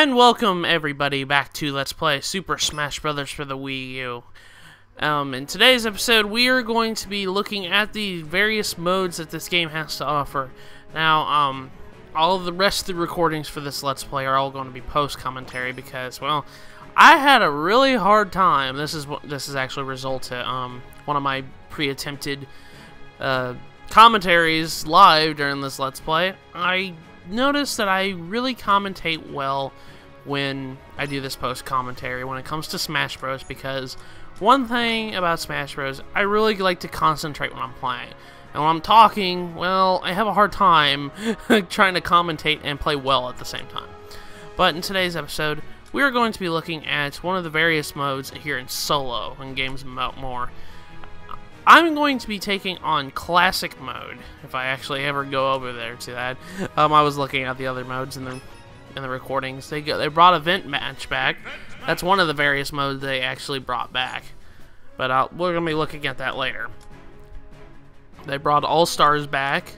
And welcome everybody back to Let's Play Super Smash Bros. For the Wii U. In today's episode, we are going to be looking at the various modes that this game has to offer. Now, all of the rest of the recordings for this Let's Play are all going to be post-commentary because, well, I had a really hard time. This is actually resulted one of my pre-attempted commentaries live during this Let's Play. I notice that I really commentate well when I do this post-commentary when it comes to Smash Bros. Because one thing about Smash Bros, I really like to concentrate when I'm playing. And when I'm talking, well, I have a hard time trying to commentate and play well at the same time. But in today's episode, we are going to be looking at one of the various modes here in Solo and Games About More. I'm going to be taking on Classic Mode, if I actually ever go over there to that. I was looking at the other modes in the recordings. They brought Event Match back. That's one of the various modes they actually brought back. But we're going to be looking at that later. They brought All-Stars back.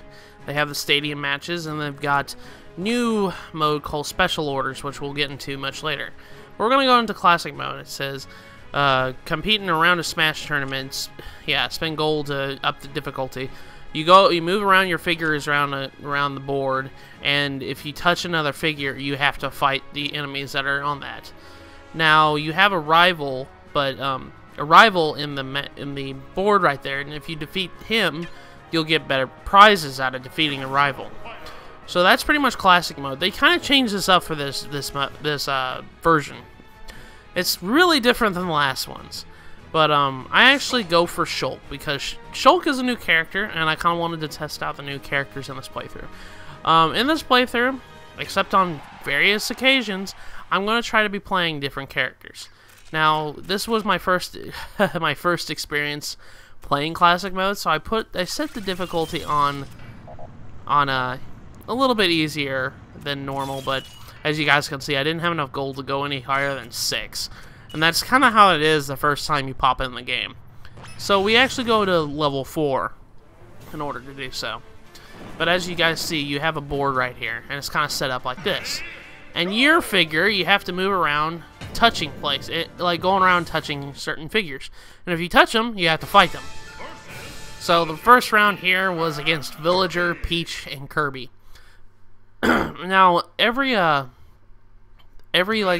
They have the Stadium matches, and they've got new mode called Special Orders, which we'll get into much later. We're going to go into Classic Mode. It says, competing around a Smash tournament, spend gold to up the difficulty. You move around your figures around the board, and if you touch another figure, you have to fight the enemies that are on that. Now you have a rival, but a rival in the board right there, and if you defeat him, you'll get better prizes out of defeating a rival. So that's pretty much Classic Mode. They kind of changed this up for this version. It's really different than the last ones. But I actually go for Shulk because Shulk is a new character, and I kind of wanted to test out the new characters in this playthrough. In this playthrough, except on various occasions, I'm going to try to be playing different characters. Now, this was my first my first experience playing Classic Mode, so I set the difficulty on a little bit easier than normal, but as you guys can see, I didn't have enough gold to go any higher than 6. And that's kind of how it is the first time you pop in the game. So we actually go to level 4 in order to do so. But as you guys see, you have a board right here, and it's kind of set up like this. And your figure, you have to move around touching like going around touching certain figures. And if you touch them, you have to fight them. So the first round here was against Villager, Peach, and Kirby. Now, every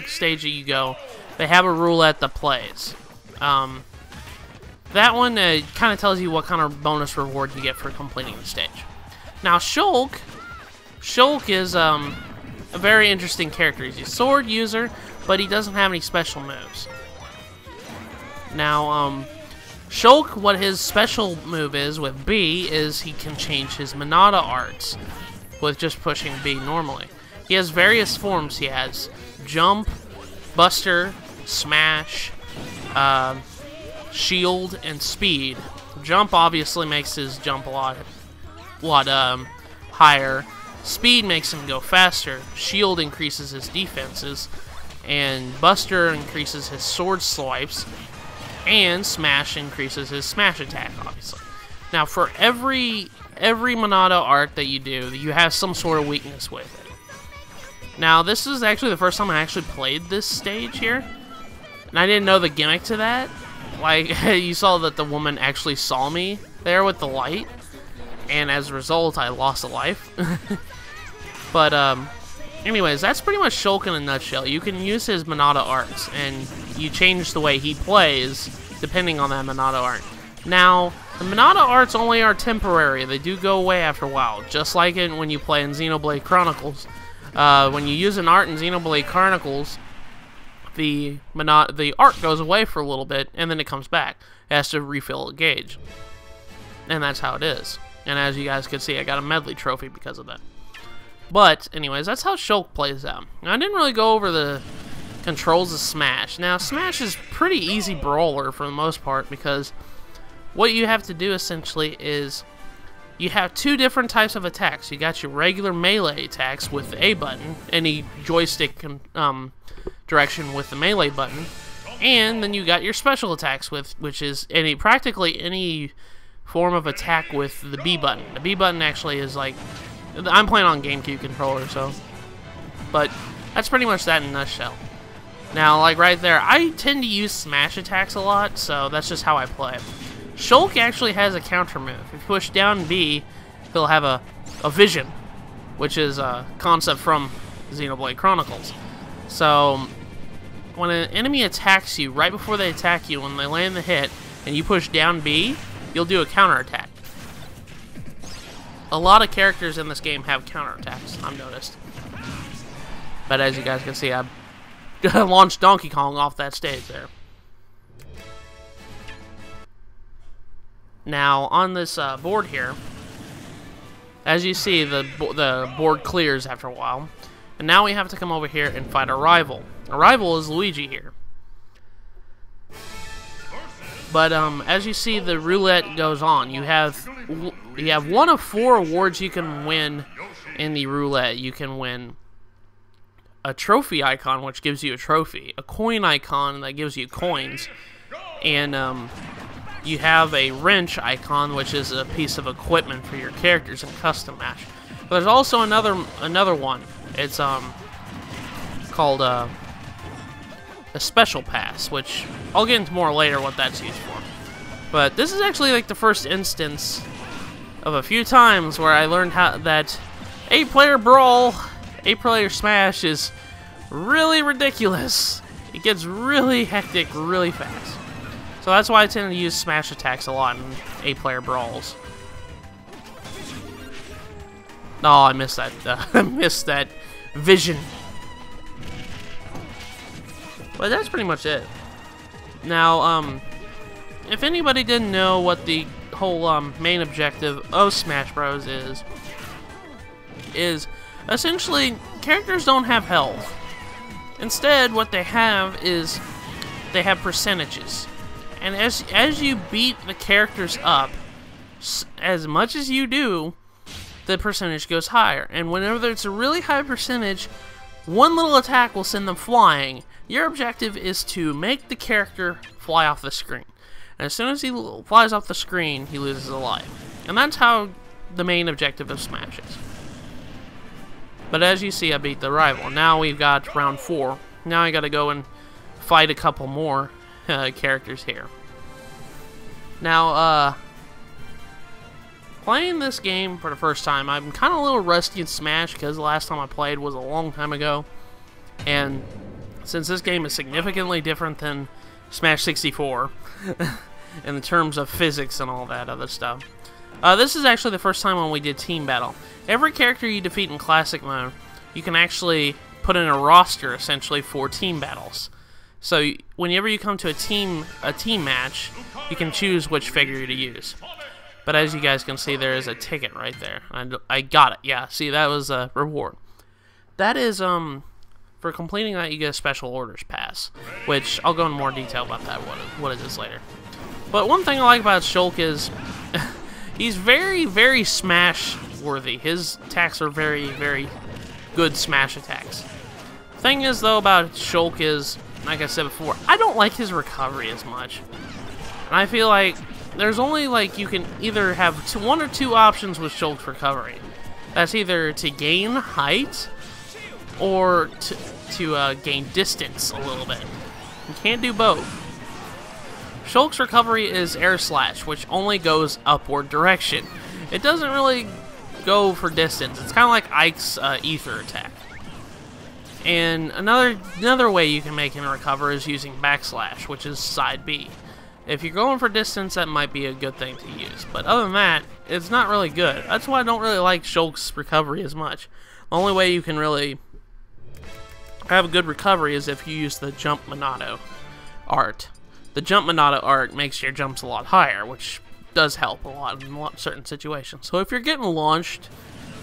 stage that you go, they have a roulette that plays. That one kind of tells you what kind of bonus reward you get for completing the stage. Now, Shulk is a very interesting character. He's a sword user, but he doesn't have any special moves. Now, Shulk, what his special move is with B, is he can change his Monada arts with just pushing B normally. He has various forms. He has Jump, Buster, Smash, Shield, and Speed. Jump obviously makes his jump a lot higher. Speed makes him go faster. Shield increases his defenses, and Buster increases his sword swipes, and Smash increases his smash attack, obviously. Now, for every Monada art that you do, you have some sort of weakness with it. Now, this is actually the first time I actually played this stage here, and I didn't know the gimmick to that. Like, you saw that the woman actually saw me there with the light, and as a result, I lost a life. But, anyways, that's pretty much Shulk in a nutshell. You can use his Monada arts, and you change the way he plays depending on that Monada art. Now, the Monada arts only are temporary. They do go away after a while, just like when you play in Xenoblade Chronicles. When you use an art in Xenoblade Chronicles, the art goes away for a little bit, and then it comes back. It has to refill a gauge. And that's how it is. And as you guys can see, I got a medley trophy because of that. But, anyways, that's how Shulk plays out. Now, I didn't really go over the controls of Smash. Now, Smash is pretty easy brawler for the most part, because what you have to do, essentially, is you have two different types of attacks. You got your regular melee attacks with the A button, any joystick direction with the melee button, and then you got your special attacks, which is practically any form of attack with the B button. The B button actually is like, I'm playing on GameCube controller, but That's pretty much that in a nutshell. Now, like right there, I tend to use smash attacks a lot, so that's just how I play. Shulk actually has a counter move. If you push down B, he'll have a vision, which is a concept from Xenoblade Chronicles. So, when an enemy attacks you, right before they attack you, when they land the hit, and you push down B, you'll do a counterattack. A lot of characters in this game have counterattacks, I've noticed. But as you guys can see, I launched Donkey Kong off that stage there. Now, on this board here, as you see, the board clears after a while. And now we have to come over here and fight a rival. A rival is Luigi here. But as you see, the roulette goes on. You have one of 4 awards you can win in the roulette. You can win a trophy icon, which gives you a trophy, a coin icon that gives you coins, and you have a wrench icon, which is a piece of equipment for your characters in custom match. But there's also another one. It's called a special pass, which I'll get into more later what that's used for. But this is actually like the first instance of a few times where I learned how that 8-player brawl, 8-player smash is really ridiculous. It gets really hectic really fast. So that's why I tend to use smash attacks a lot in 8-player brawls. Oh, I missed that. I missed that vision. But that's pretty much it. Now, if anybody didn't know what the whole main objective of Smash Bros. is essentially characters don't have health. Instead, what they have is they have percentages. And as you beat the characters up, as much as you do, the percentage goes higher. And whenever it's a really high percentage, one little attack will send them flying. Your objective is to make the character fly off the screen. And as soon as he flies off the screen, he loses a life. And that's how the main objective of Smash is. But as you see, I beat the rival. Now we've got round 4. Now I gotta go and fight a couple more characters here. Now, playing this game for the first time, I'm kind of a little rusty in Smash because the last time I played was a long time ago. And since this game is significantly different than Smash 64 in the terms of physics and all that other stuff, this is actually the first time when we did team battle. Every character you defeat in classic mode, you can actually put in a roster essentially for team battles. So whenever you come to a team match, you can choose which figure to use. But as you guys can see, there is a ticket right there. I got it. Yeah, see, that was a reward. That is for completing that, you get a special orders pass, which I'll go into more detail about that what it is later. But one thing I like about Shulk is he's very, very smash worthy. His attacks are very, very good smash attacks. Thing is though about Shulk is, like I said before, I don't like his recovery as much. And I feel like there's only like you can either have 1 or 2 options with Shulk's recovery. That's either to gain height or to gain distance a little bit. You can't do both. Shulk's recovery is air slash, which only goes upward direction. It doesn't really go for distance. It's kind of like Ike's ether attack. And another way you can make him recover is using backslash, which is side B. If you're going for distance, that might be a good thing to use. But other than that, it's not really good. That's why I don't really like Shulk's recovery as much. The only way you can really have a good recovery is if you use the jump Monado art. The jump Monado art makes your jumps a lot higher, which does help a lot in certain situations. So if you're getting launched,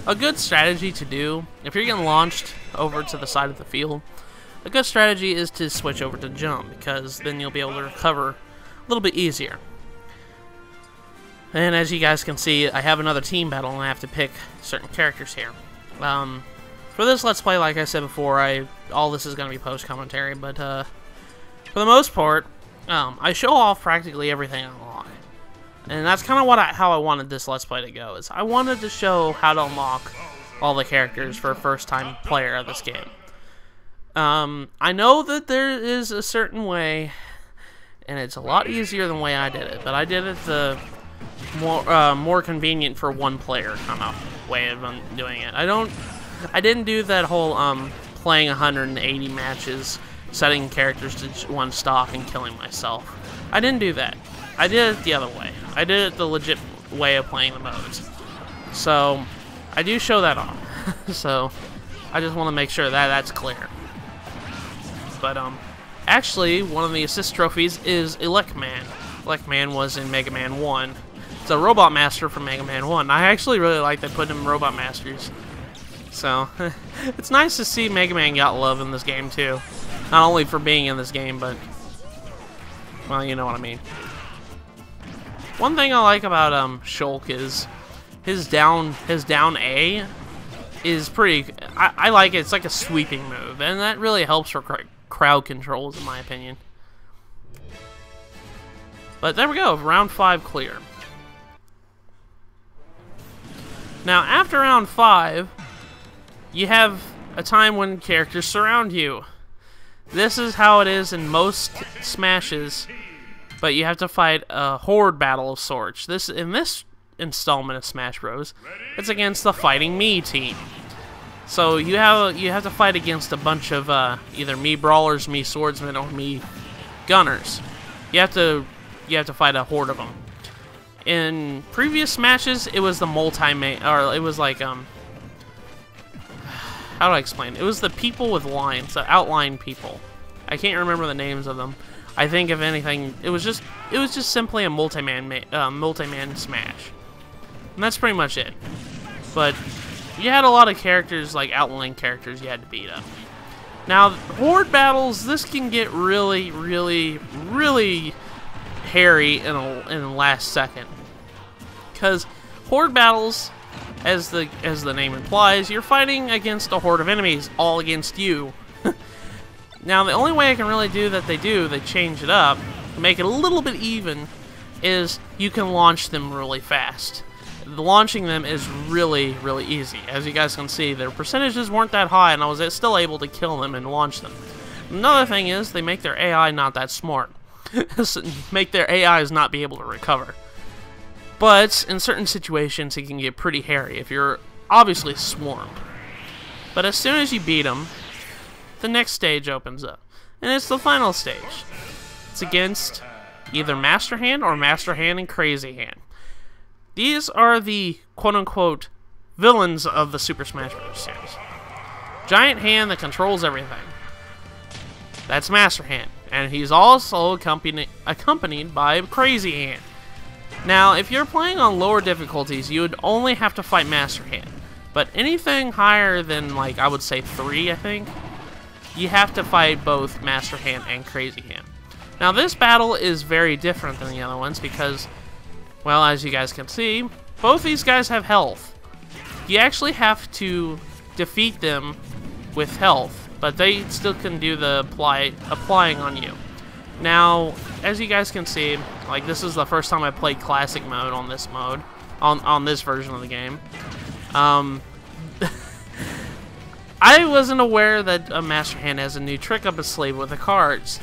a good strategy to do, if you're getting launched over to the side of the field, a good strategy is to switch over to jump, because then you'll be able to recover a little bit easier. And as you guys can see, I have another team battle and I have to pick certain characters here. For this Let's Play, like I said before, all this is going to be post-commentary, but for the most part, I show off practically everything I unlock. And that's kind of how I wanted this Let's Play to go, is I wanted to show how to unlock all the characters for a first-time player of this game. I know that there is a certain way, and it's a lot easier than the way I did it, but I did it the more convenient for one player kind of way of doing it. I didn't do that whole playing 180 matches, setting characters to one stock and killing myself. I didn't do that. I did it the other way. I did it the legit way of playing the modes. So I do show that off. So I just want to make sure that that's clear. But actually, one of the assist trophies is Elecman. Elecman was in Mega Man 1. It's a Robot Master from Mega Man 1. I actually really like that put him Robot Masters. So, it's nice to see Mega Man got love in this game, too. Not only for being in this game, but, well, you know what I mean. One thing I like about Shulk is his down A is pretty... I like it. It's like a sweeping move, and that really helps for crowd controls, in my opinion. But there we go, round 5 clear. Now, after round 5, you have a time when characters surround you. This is how it is in most Smashes, but you have to fight a horde battle of sorts. In this installment of Smash Bros, it's against the Fighting Me team. So you have to fight against a bunch of either me brawlers, me swordsmen, or me gunners. You have to fight a horde of them. In previous Smashes, it was the or it was like how do I explain? It was the people with lines, the outline people. I can't remember the names of them. I think if anything, it was just simply a multi-man Smash, and that's pretty much it. But you had a lot of characters, like outline characters, you had to beat up. Now, horde battles, this can get really, really, really hairy in the last second, because horde battles, as the name implies, you're fighting against a horde of enemies, all against you. Now, the only way I can really do that they change it up, make it a little bit even, is you can launch them really fast. Launching them is really, really easy. As you guys can see, their percentages weren't that high, and I was still able to kill them and launch them. Another thing is, they make their AI not that smart. Make their AIs not be able to recover. But in certain situations, it can get pretty hairy if you're obviously swarmed. But as soon as you beat them, the next stage opens up, and it's the final stage. It's against either Master Hand or Master Hand and Crazy Hand. These are the quote-unquote villains of the Super Smash Bros. Series. Giant Hand that controls everything. That's Master Hand, and he's also accompanied by Crazy Hand. Now, if you're playing on lower difficulties, you would only have to fight Master Hand. But anything higher than, like, I would say 3, I think, you have to fight both Master Hand and Crazy Hand. Now, this battle is very different than the other ones because, well, as you guys can see, both these guys have health. You actually have to defeat them with health, but they still can do the applying on you. Now, as you guys can see, like, this is the first time I played Classic mode on this mode, on this version of the game. I wasn't aware that a Master Hand has a new trick up his sleeve with the cards.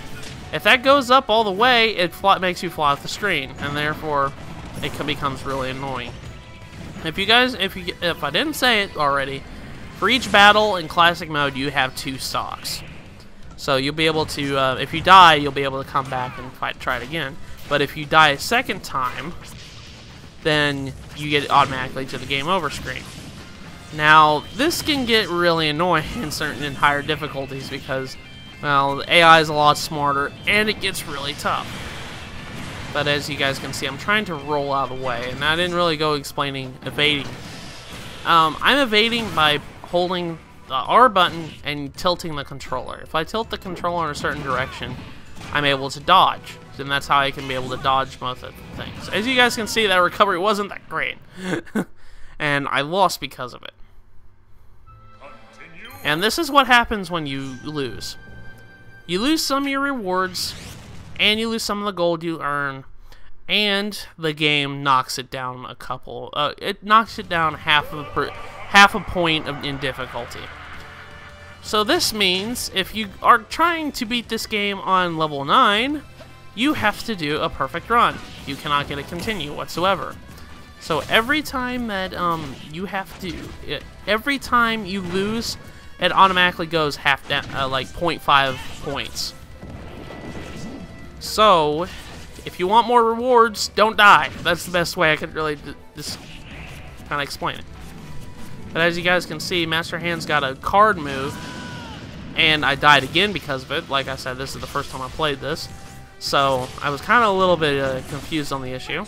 If that goes up all the way, it makes you fly off the screen, and therefore it becomes really annoying. If I didn't say it already, for each battle in Classic mode, you have 2 stocks. So you'll be able to, if you die, you'll be able to come back and try it again. But if you die a second time, then you get automatically to the game over screen. Now, this can get really annoying in higher difficulties because, well, the AI is a lot smarter and it gets really tough. But as you guys can see, I'm trying to roll out of the way, and I didn't really go explaining evading. I'm evading by holding the R button and tilting the controller. If I tilt the controller in a certain direction, I'm able to dodge. And that's how I can be able to dodge most of the things. As you guys can see, that recovery wasn't that great. And I lost because of it. And this is what happens when you lose. You lose some of your rewards, and you lose some of the gold you earn, and the game knocks it down a couple. It knocks it down half a point in difficulty. So this means if you are trying to beat this game on level 9, you have to do a perfect run. You cannot get a continue whatsoever. So every time that every time you lose, it automatically goes half down, like 0.5 points. So if you want more rewards, don't die. That's the best way I could really just kind of explain it. But as you guys can see, Master Hand's got a card move, and I died again because of it. Like I said, this is the first time I played this, so I was kind of a little bit confused on the issue.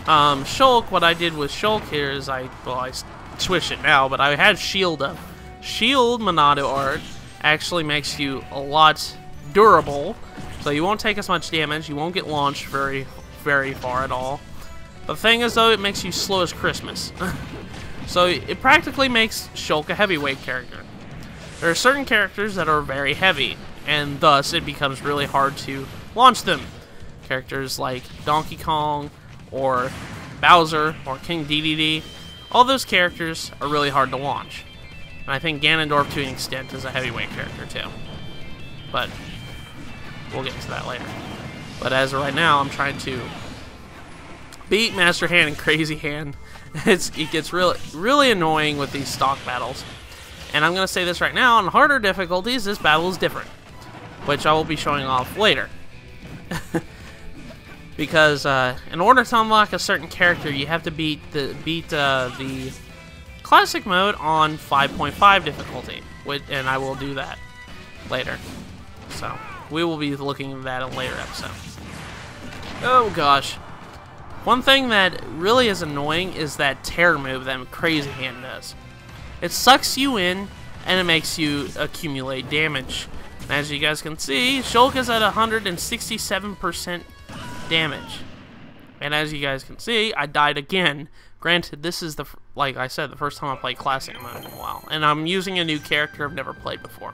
Shulk, what I did with Shulk here is I switched it now, but I had Shield up. Shield Monado art actually makes you a lot durable, so you won't take as much damage, you won't get launched very far at all. The thing is, though, it makes you slow as Christmas. So it practically makes Shulk a heavyweight character. There are certain characters that are very heavy, and thus it becomes really hard to launch them. Characters like Donkey Kong, or Bowser, or King Dedede, all those characters are really hard to launch. And I think Ganondorf, to an extent, is a heavyweight character too. But we'll get into that later. But as of right now, I'm trying to beat Master Hand and Crazy Hand. It gets really annoying with these stock battles. And I'm going to say this right now, on harder difficulties, this battle is different, which I will be showing off later. Because in order to unlock a certain character, you have to beat the classic mode on 5.5 difficulty, and I will do that later. So we will be looking at that in a later episode. Oh gosh. One thing that really is annoying is that tear move that Crazy Hand does. It sucks you in, and it makes you accumulate damage. And as you guys can see, Shulk is at 167% damage. And as you guys can see, I died again. Granted, this is, like I said, the first time I played Classic Mode in a while. And I'm using a new character I've never played before.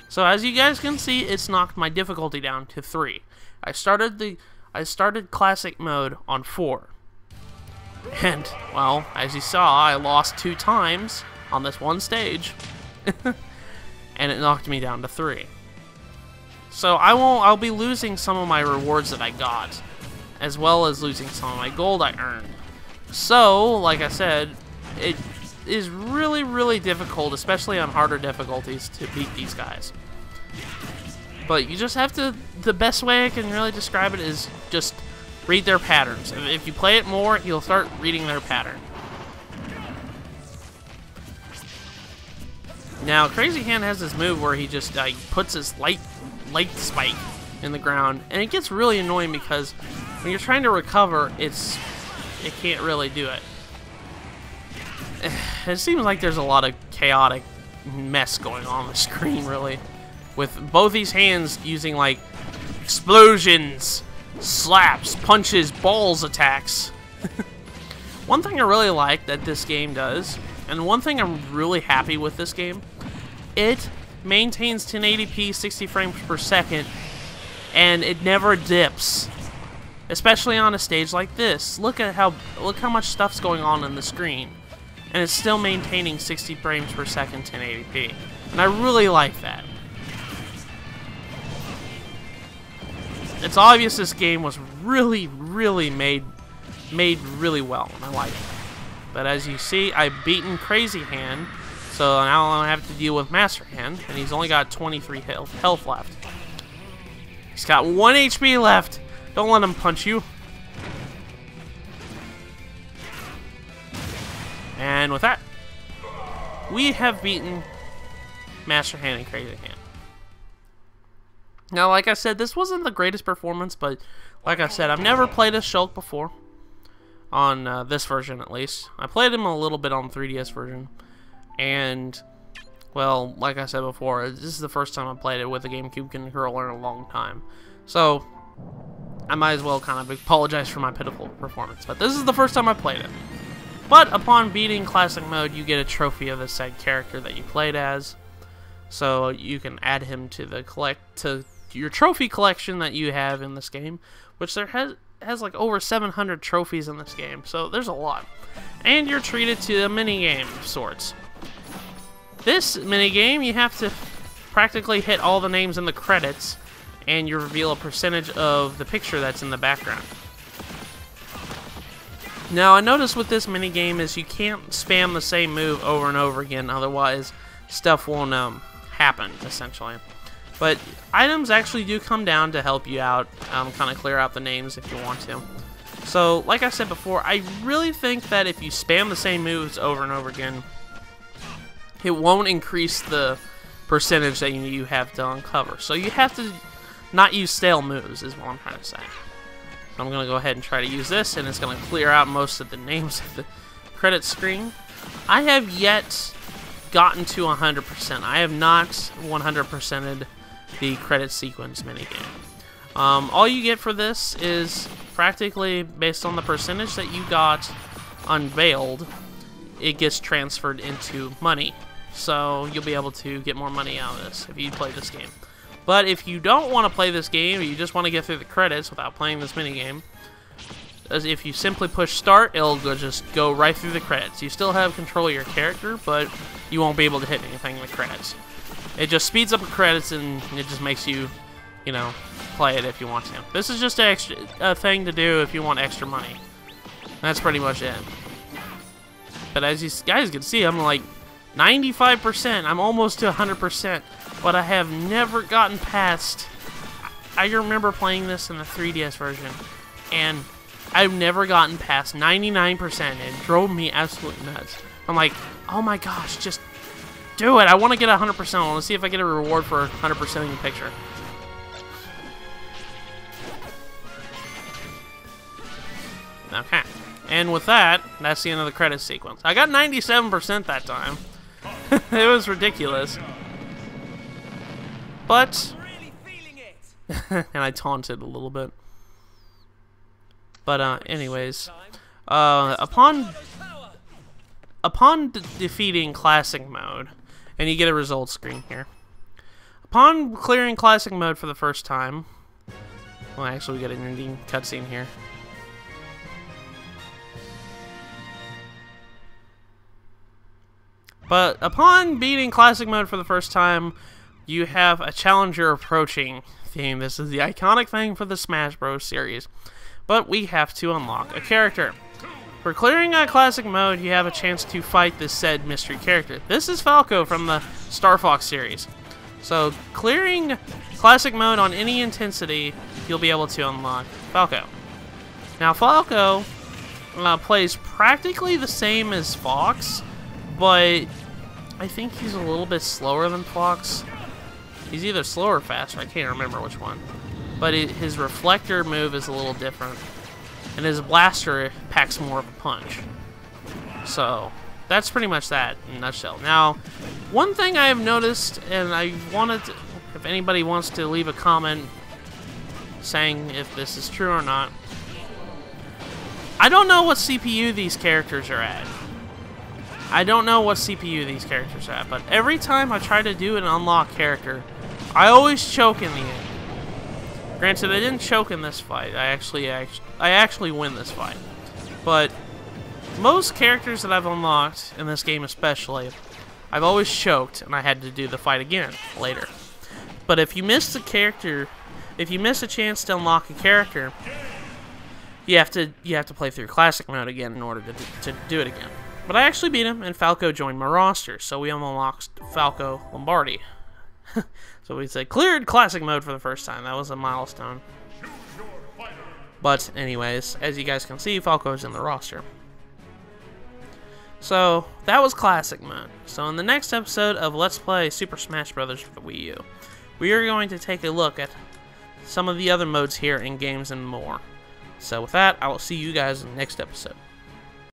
So as you guys can see, it's knocked my difficulty down to 3. I started Classic Mode on 4. And, well, as you saw, I lost 2 times on this one stage. And it knocked me down to 3. So I'll be losing some of my rewards that I got, as well as losing some of my gold I earned. So, like I said, it is really difficult, especially on harder difficulties, to beat these guys. But you just have to, the best way I can really describe it is just read their patterns. If you play it more, you'll start reading their pattern. Now, Crazy Hand has this move where he just puts his light spike in the ground, and it gets really annoying because when you're trying to recover, it can't really do it. It seems like there's a lot of chaotic mess going on the screen, really, with both these hands using like explosions, slaps, punches, balls attacks. One thing I really like that this game does, and one thing I'm really happy with this game, it maintains 1080p 60 frames per second, and it never dips, especially on a stage like this. Look how much stuff's going on the screen, and it's still maintaining 60 frames per second 1080p, and I really like that. It's obvious this game was really made really well, and I like it. But as you see, I've beaten Crazy Hand, so now I have to deal with Master Hand, and he's only got 23 health left. He's got 1 HP left. Don't let him punch you. And with that, we have beaten Master Hand and Crazy Hand. Now, like I said, this wasn't the greatest performance, but like I said, I've never played as Shulk before. On this version, at least. I played him a little bit on the 3DS version. And, well, like I said before, this is the first time I played it with a GameCube controller in a long time. So, I might as well kind of apologize for my pitiful performance. But this is the first time I played it. But upon beating Classic Mode, you get a trophy of the said character that you played as. So, you can add him to your trophy collection that you have in this game, which there has like over 700 trophies in this game, so there's a lot. And you're treated to a mini game of sorts. This minigame, you have to practically hit all the names in the credits, and you reveal a percentage of the picture that's in the background. Now, I noticed with this minigame is you can't spam the same move over and over again, otherwise stuff won't happen, essentially. But items actually do come down to help you out, kind of clear out the names if you want to. So, like I said before, I really think that if you spam the same moves over and over again, it won't increase the percentage that you have to uncover. So you have to not use stale moves, is what I'm trying to say. I'm going to go ahead and try to use this, and it's going to clear out most of the names of the credit screen. I have yet gotten to 100%. I have not 100%ed the credit sequence minigame. All you get for this is practically based on the percentage that you got unveiled, it gets transferred into money. So you'll be able to get more money out of this if you play this game. But if you don't want to play this game, or you just want to get through the credits without playing this minigame, if you simply push start, it'll just go right through the credits. You still have control of your character, but you won't be able to hit anything in the credits. It just speeds up the credits, and it just makes you, you know, play it if you want to. This is just a thing to do if you want extra money. That's pretty much it. But as you guys can see, I'm like 95%. I'm almost to 100%. But I have never gotten past... I remember playing this in the 3DS version, and I've never gotten past 99%. It drove me absolutely nuts. I'm like, oh my gosh, just do it. I want to get 100%. I want to see if I get a reward for 100%ing the picture. Okay. And with that, that's the end of the credit sequence. I got 97% that time. It was ridiculous. But... and I taunted a little bit. But, anyways. Upon defeating Classic Mode, and you get a results screen here. Upon clearing Classic Mode for the first time... well, actually, we got an ending cutscene here. But upon beating Classic Mode for the first time, you have a challenger approaching theme. This is the iconic thing for the Smash Bros. Series. But we have to unlock a character. For clearing Classic Mode, you have a chance to fight this said mystery character. This is Falco from the Star Fox series. So, clearing Classic Mode on any intensity, you'll be able to unlock Falco. Now, Falco plays practically the same as Fox, but I think he's a little bit slower than Fox. He's either slower or faster, I can't remember which one. But his reflector move is a little different. And his blaster packs more of a punch. So, that's pretty much that in a nutshell. Now, one thing I have noticed, and I wanted to, if anybody wants to leave a comment saying if this is true or not. I don't know what CPU these characters are at. I don't know what CPU these characters are at, but every time I try to do an unlock character, I always choke in the end. Granted, I didn't choke in this fight. I actually win this fight. But most characters that I've unlocked, in this game especially, I've always choked, and I had to do the fight again later. But if you miss the character, if you miss a chance to unlock a character, you have to play through Classic Mode again in order to do it again. But I actually beat him, and Falco joined my roster, so we unlocked Falco Lombardi. So we said, cleared Classic Mode for the first time. That was a milestone. But anyways, as you guys can see, Falco's in the roster. So, that was Classic Mode. So in the next episode of Let's Play Super Smash Bros. For the Wii U, we are going to take a look at some of the other modes here in games and more. So with that, I will see you guys in the next episode.